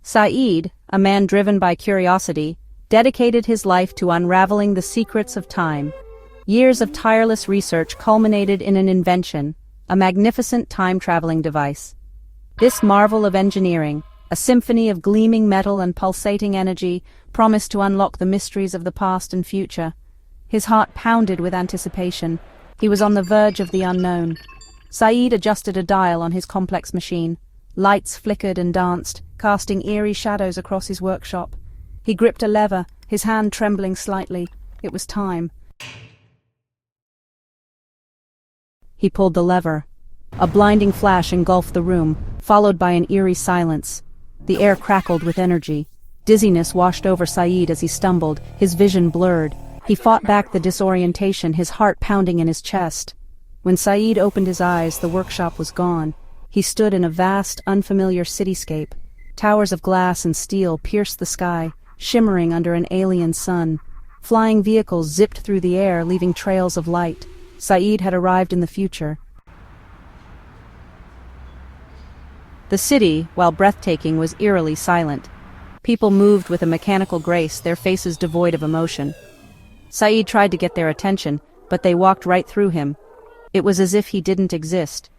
Saeed, a man driven by curiosity, dedicated his life to unraveling the secrets of time. Years of tireless research culminated in an invention, a magnificent time-traveling device. This marvel of engineering, a symphony of gleaming metal and pulsating energy, promised to unlock the mysteries of the past and future. His heart pounded with anticipation. He was on the verge of the unknown. Saeed adjusted a dial on his complex machine. Lights flickered and danced, casting eerie shadows across his workshop. He gripped a lever, his hand trembling slightly. It was time. He pulled the lever. A blinding flash engulfed the room, followed by an eerie silence. The air crackled with energy. Dizziness washed over Saeed as he stumbled, his vision blurred. He fought back the disorientation, his heart pounding in his chest. When Saeed opened his eyes, the workshop was gone. He stood in a vast, unfamiliar cityscape. Towers of glass and steel pierced the sky, shimmering under an alien sun. Flying vehicles zipped through the air, leaving trails of light. Saeed had arrived in the future. The city, while breathtaking, was eerily silent. People moved with a mechanical grace, their faces devoid of emotion. Saeed tried to get their attention, but they walked right through him. It was as if he didn't exist.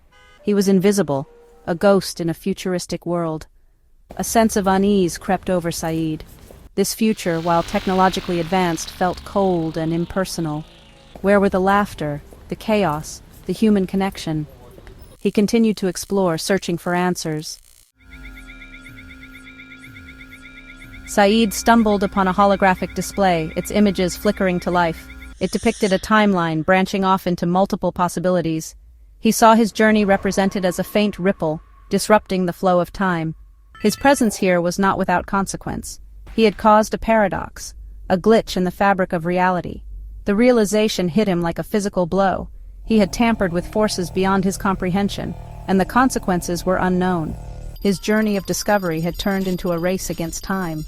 He was invisible, a ghost in a futuristic world. A sense of unease crept over Saeed. This future, while technologically advanced, felt cold and impersonal. Where were the laughter, the chaos, the human connection? He continued to explore, searching for answers. Saeed stumbled upon a holographic display, its images flickering to life. It depicted a timeline branching off into multiple possibilities. He saw his journey represented as a faint ripple, disrupting the flow of time. His presence here was not without consequence. He had caused a paradox, a glitch in the fabric of reality. The realization hit him like a physical blow. He had tampered with forces beyond his comprehension, and the consequences were unknown. His journey of discovery had turned into a race against time.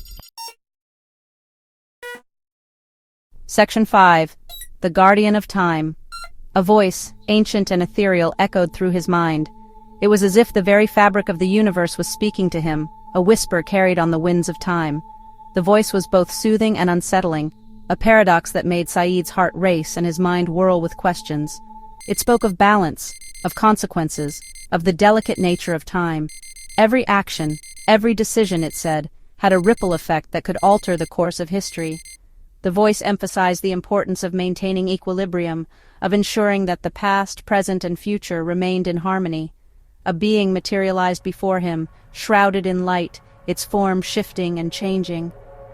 Section 5. The Guardian of Time. A voice, ancient and ethereal, echoed through his mind. It was as if the very fabric of the universe was speaking to him, a whisper carried on the winds of time. The voice was both soothing and unsettling, a paradox that made Saeed's heart race and his mind whirl with questions. It spoke of balance, of consequences, of the delicate nature of time. Every action, every decision, it said, had a ripple effect that could alter the course of history. The voice emphasized the importance of maintaining equilibrium, of ensuring that the past, present, and future remained in harmony. A being materialized before him, shrouded in light, its form shifting and changing.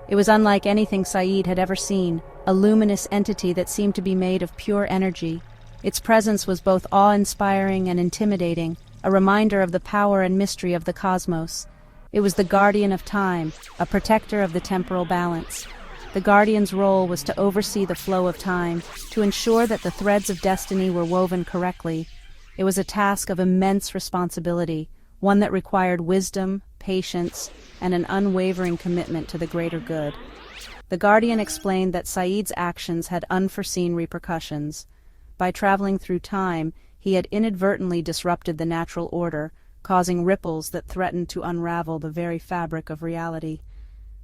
It was unlike anything Saeed had ever seen, a luminous entity that seemed to be made of pure energy. Its presence was both awe-inspiring and intimidating, a reminder of the power and mystery of the cosmos. It was the guardian of time, a protector of the temporal balance. The guardian's role was to oversee the flow of time, to ensure that the threads of destiny were woven correctly. It was a task of immense responsibility, one that required wisdom, patience, and an unwavering commitment to the greater good. The guardian explained that Saeed's actions had unforeseen repercussions. By traveling through time, he had inadvertently disrupted the natural order, causing ripples that threatened to unravel the very fabric of reality.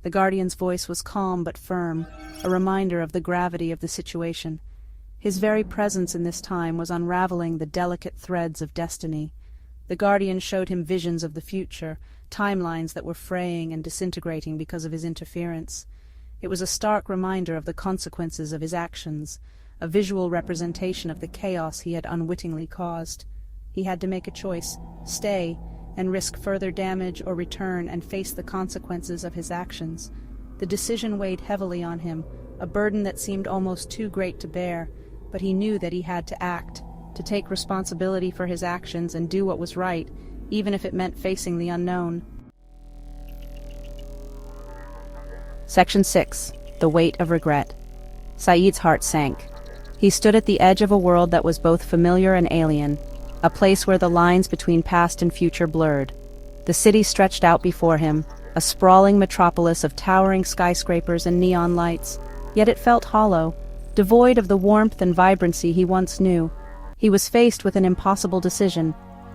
The guardian's voice was calm but firm, a reminder of the gravity of the situation. His very presence in this time was unraveling the delicate threads of destiny. The guardian showed him visions of the future, timelines that were fraying and disintegrating because of his interference. It was a stark reminder of the consequences of his actions, a visual representation of the chaos he had unwittingly caused. He had to make a choice: stay and risk further damage, or return and face the consequences of his actions. The decision weighed heavily on him, a burden that seemed almost too great to bear, but he knew that he had to act, to take responsibility for his actions and do what was right, even if it meant facing the unknown. Section 6. The Weight of Regret. Saeed's heart sank. He stood at the edge of a world that was both familiar and alien, a place where the lines between past and future blurred. The city stretched out before him, a sprawling metropolis of towering skyscrapers and neon lights, yet it felt hollow, devoid of the warmth and vibrancy he once knew. He was faced with an impossible decision.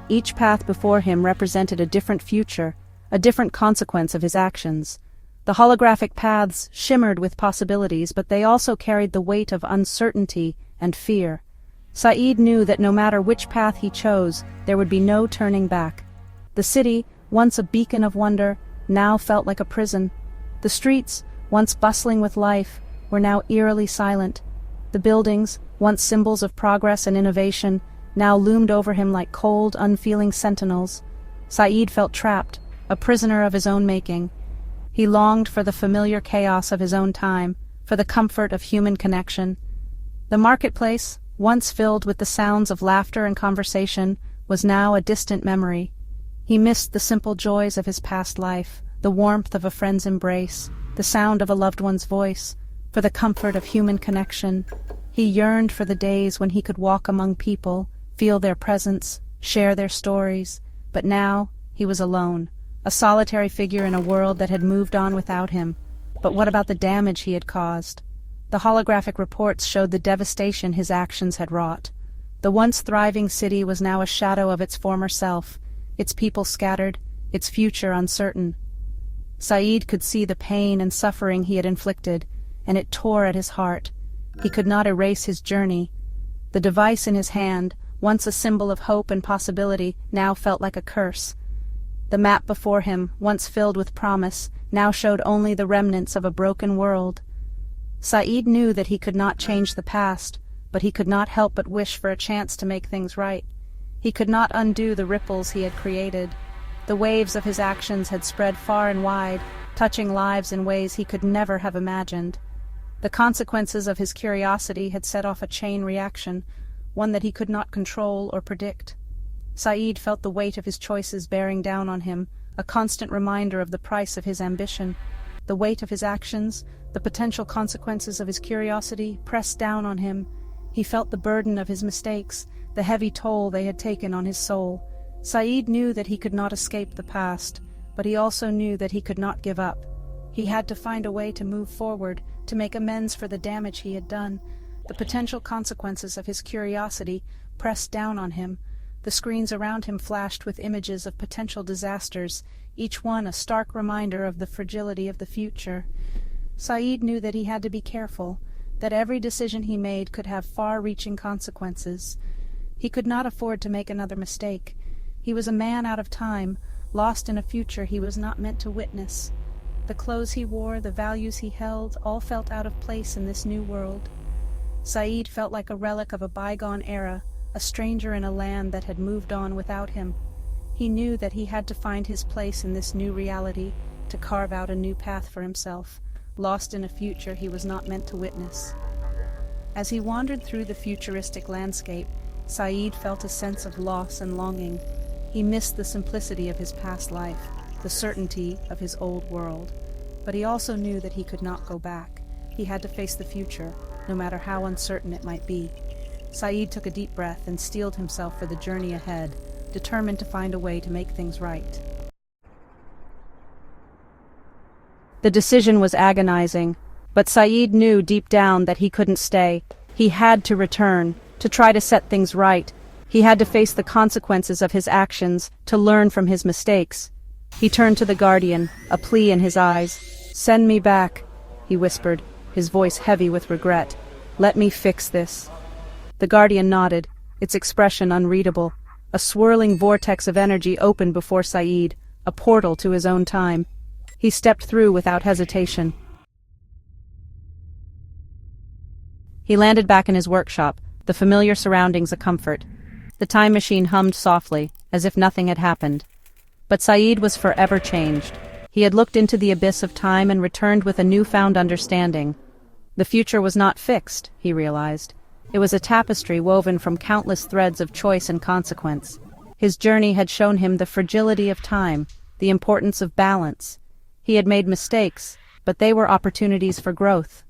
Each path before him represented a different future, a different consequence of his actions. The holographic paths shimmered with possibilities, but they also carried the weight of uncertainty and fear. Saeed knew that no matter which path he chose, there would be no turning back. The city, once a beacon of wonder, now felt like a prison. The streets, once bustling with life, were now eerily silent. The buildings, once symbols of progress and innovation, now loomed over him like cold, unfeeling sentinels. Saeed felt trapped, a prisoner of his own making. He longed for the familiar chaos of his own time, for the comfort of human connection. The marketplace, once filled with the sounds of laughter and conversation, was now a distant memory. He missed the simple joys of his past life, the warmth of a friend's embrace, the sound of a loved one's voice, for the comfort of human connection. He yearned for the days when he could walk among people, feel their presence, share their stories. But now he was alone, a solitary figure in a world that had moved on without him. But what about the damage he had caused? The holographic reports showed the devastation his actions had wrought. The once thriving city was now a shadow of its former self, its people scattered, its future uncertain. Saeed could see the pain and suffering he had inflicted, and it tore at his heart. He could not erase his journey. The device in his hand, once a symbol of hope and possibility, now felt like a curse. The map before him, once filled with promise, now showed only the remnants of a broken world. Saeed knew that he could not change the past, but he could not help but wish for a chance to make things right. He could not undo the ripples he had created. The waves of his actions had spread far and wide, touching lives in ways he could never have imagined. The consequences of his curiosity had set off a chain reaction, one that he could not control or predict. Saeed felt the weight of his choices bearing down on him, a constant reminder of the price of his ambition. The weight of his actions, the potential consequences of his curiosity, pressed down on him. He felt the burden of his mistakes, the heavy toll they had taken on his soul. Saeed knew that he could not escape the past, but he also knew that he could not give up. He had to find a way to move forward, to make amends for the damage he had done. The potential consequences of his curiosity pressed down on him. The screens around him flashed with images of potential disasters, each one a stark reminder of the fragility of the future. Saeed knew that he had to be careful, that every decision he made could have far-reaching consequences. He could not afford to make another mistake. He was a man out of time, lost in a future he was not meant to witness. The clothes he wore, the values he held, all felt out of place in this new world. Saeed felt like a relic of a bygone era, a stranger in a land that had moved on without him. He knew that he had to find his place in this new reality, to carve out a new path for himself, lost in a future he was not meant to witness. As he wandered through the futuristic landscape, Saeed felt a sense of loss and longing. He missed the simplicity of his past life, the certainty of his old world. But he also knew that he could not go back. He had to face the future, no matter how uncertain it might be. Saeed took a deep breath and steeled himself for the journey ahead, determined to find a way to make things right. The decision was agonizing, but Saeed knew deep down that he couldn't stay. He had to return, to try to set things right. He had to face the consequences of his actions, to learn from his mistakes. He turned to the Guardian, a plea in his eyes. "Send me back," he whispered, his voice heavy with regret. "Let me fix this." The Guardian nodded, its expression unreadable. A swirling vortex of energy opened before Saeed, a portal to his own time. He stepped through without hesitation. He landed back in his workshop, the familiar surroundings a comfort. The time machine hummed softly, as if nothing had happened. But Saeed was forever changed. He had looked into the abyss of time and returned with a newfound understanding. The future was not fixed, he realized. It was a tapestry woven from countless threads of choice and consequence. His journey had shown him the fragility of time, the importance of balance. He had made mistakes, but they were opportunities for growth.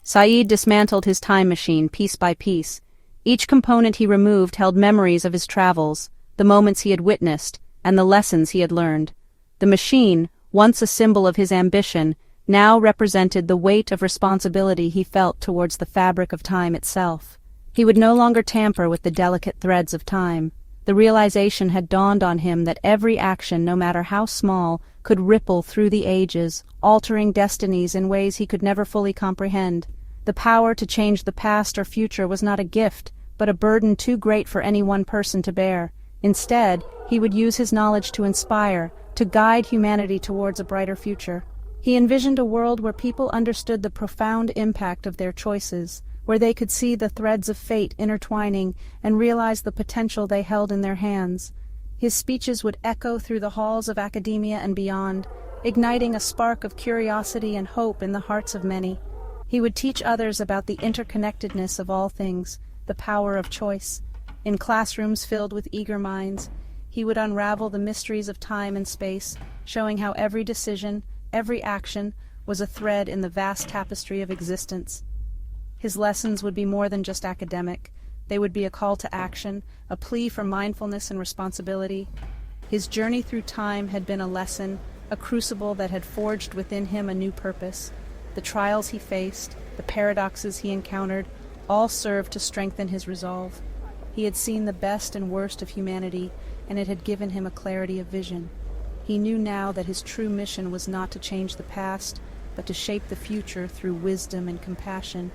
Saeed dismantled his time machine piece by piece. Each component he removed held memories of his travels, the moments he had witnessed, and the lessons he had learned. The machine, once a symbol of his ambition, now represented the weight of responsibility he felt towards the fabric of time itself. He would no longer tamper with the delicate threads of time. The realization had dawned on him that every action, no matter how small, could ripple through the ages, altering destinies in ways he could never fully comprehend. The power to change the past or future was not a gift, but a burden too great for any one person to bear. Instead, he would use his knowledge to inspire, to guide humanity towards a brighter future. He envisioned a world where people understood the profound impact of their choices, where they could see the threads of fate intertwining and realize the potential they held in their hands. His speeches would echo through the halls of academia and beyond, igniting a spark of curiosity and hope in the hearts of many. He would teach others about the interconnectedness of all things, the power of choice. In classrooms filled with eager minds, he would unravel the mysteries of time and space, showing how every decision, every action, was a thread in the vast tapestry of existence. His lessons would be more than just academic. They would be a call to action, a plea for mindfulness and responsibility. His journey through time had been a lesson, a crucible that had forged within him a new purpose. The trials he faced, the paradoxes he encountered, all served to strengthen his resolve. He had seen the best and worst of humanity, and it had given him a clarity of vision. He knew now that his true mission was not to change the past, but to shape the future through wisdom and compassion.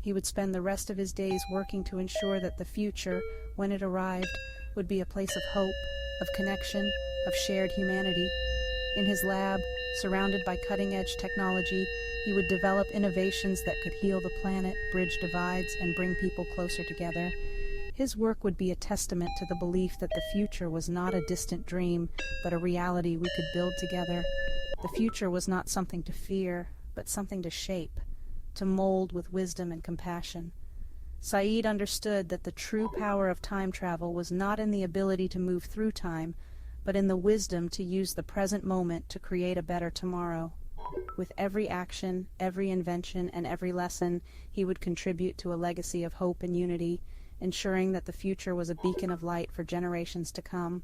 He would spend the rest of his days working to ensure that the future, when it arrived, would be a place of hope, of connection, of shared humanity. In his lab, surrounded by cutting-edge technology, he would develop innovations that could heal the planet, bridge divides, and bring people closer together. His work would be a testament to the belief that the future was not a distant dream, but a reality we could build together. The future was not something to fear, but something to shape, to mold with wisdom and compassion. Saeed understood that the true power of time travel was not in the ability to move through time, but in the wisdom to use the present moment to create a better tomorrow. With every action, every invention, and every lesson, he would contribute to a legacy of hope and unity, ensuring that the future was a beacon of light for generations to come.